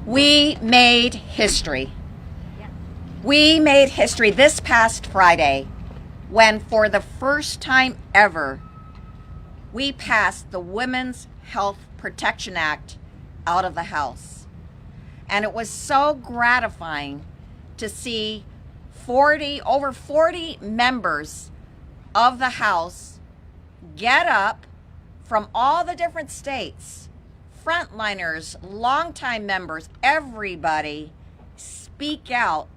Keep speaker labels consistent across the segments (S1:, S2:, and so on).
S1: We made history. We made history this past Friday when, for the first time ever, we passed the Women's Health Protection Act out of the House. And it was so gratifying to see over 40 members of the House get up from all the different states, frontliners, longtime members, everybody speak out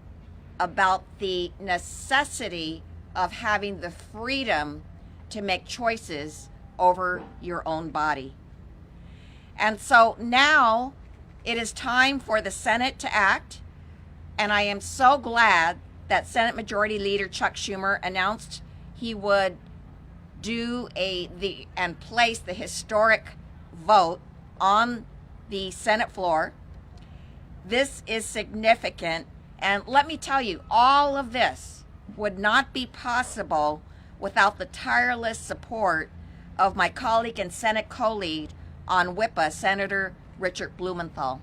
S1: about the necessity of having the freedom to make choices over your own body. And so now it is time for the Senate to act, and I am so glad that Senate Majority Leader Chuck Schumer announced he would do and place the historic vote on the Senate floor. This is significant, and let me tell you, all of this would not be possible without the tireless support of my colleague and Senate co-lead on WHPA, Senator Richard Blumenthal.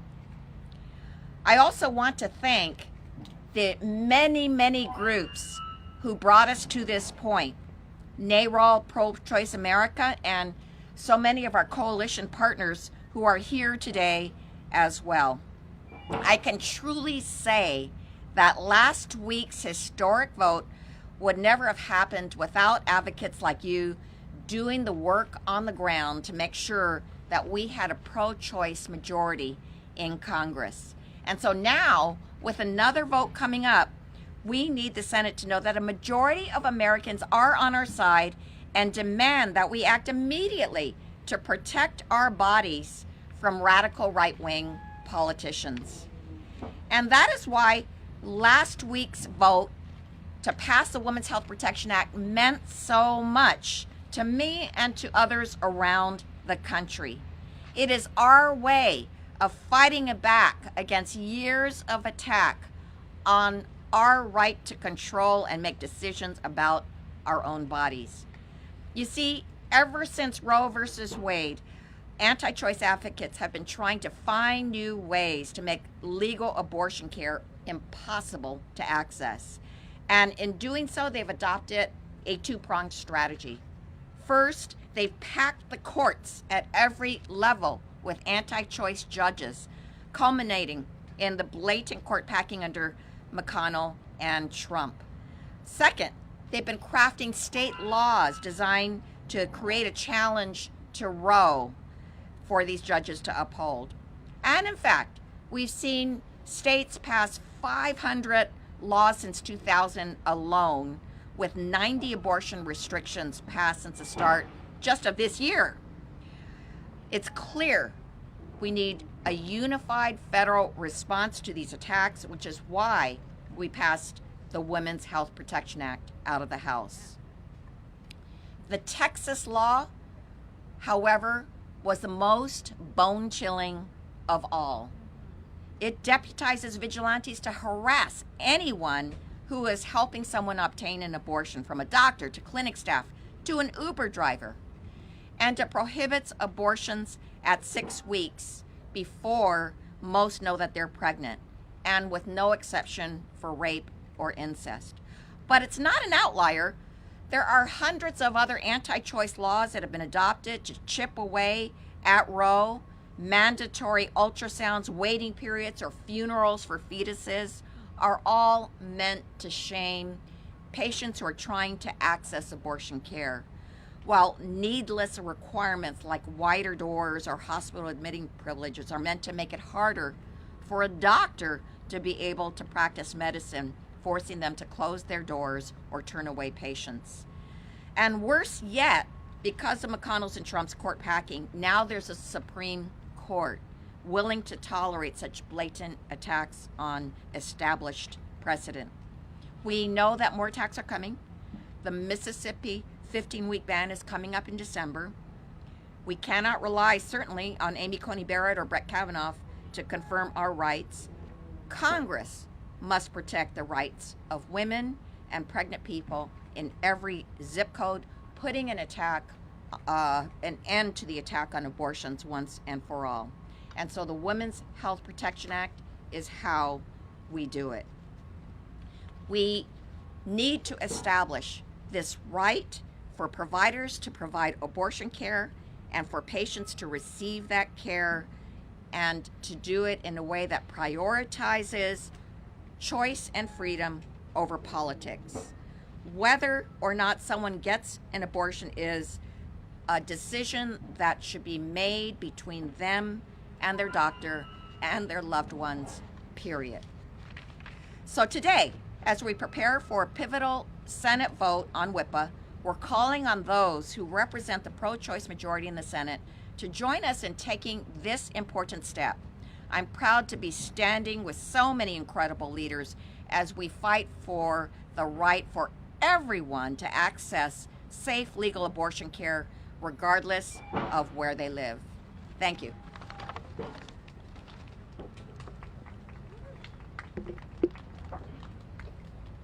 S1: I also want to thank the many groups who brought us to this point. NARAL, Pro-Choice America, and so many of our coalition partners who are here today as well. I can truly say that last week's historic vote would never have happened without advocates like you doing the work on the ground to make sure that we had a pro-choice majority in Congress. And so now, with another vote coming up, we need the Senate to know that a majority of Americans are on our side and demand that we act immediately to protect our bodies from radical right-wing politicians. And that is why last week's vote to pass the Women's Health Protection Act meant so much to me and to others around the country. It is our way of fighting back against years of attack on our right to control and make decisions about our own bodies. You see, ever since Roe versus Wade, anti-choice advocates have been trying to find new ways to make legal abortion care impossible to access. And in doing so, they've adopted a two-pronged strategy. First, they've packed the courts at every level with anti-choice judges, culminating in the blatant court packing under McConnell and Trump. Second, they've been crafting state laws designed to create a challenge to Roe for these judges to uphold. And in fact, we've seen states pass 500 laws since 2000 alone, with 90 abortion restrictions passed since the start just of this year. It's clear we need a unified federal response to these attacks, which is why we passed the Women's Health Protection Act out of the House. The Texas law, however, was the most bone-chilling of all. It deputizes vigilantes to harass anyone who is helping someone obtain an abortion, from a doctor to clinic staff to an Uber driver. And it prohibits abortions at 6 weeks before most know that they're pregnant, and with no exception for rape or incest. But it's not an outlier. There are hundreds of other anti-choice laws that have been adopted to chip away at Roe. Mandatory ultrasounds, waiting periods, or funerals for fetuses are all meant to shame patients who are trying to access abortion care, while needless requirements like wider doors or hospital admitting privileges are meant to make it harder for a doctor to be able to practice medicine, forcing them to close their doors or turn away patients. And worse yet, because of McConnell's and Trump's court packing, now there's a Supreme Court willing to tolerate such blatant attacks on established precedent. We know that more attacks are coming. The Mississippi 15-week ban is coming up in December. We cannot rely, certainly, on Amy Coney Barrett or Brett Kavanaugh to confirm our rights. Congress must protect the rights of women and pregnant people in every zip code, putting an end to the attack on abortions once and for all. And so the Women's Health Protection Act is how we do it. We need to establish this right for providers to provide abortion care and for patients to receive that care, and to do it in a way that prioritizes choice and freedom over politics. Whether or not someone gets an abortion is a decision that should be made between them and their doctor and their loved ones, period. So today, as we prepare for a pivotal Senate vote on WHPA, we're calling on those who represent the pro-choice majority in the Senate to join us in taking this important step. I'm proud to be standing with so many incredible leaders as we fight for the right for everyone to access safe, legal abortion care, regardless of where they live. Thank you.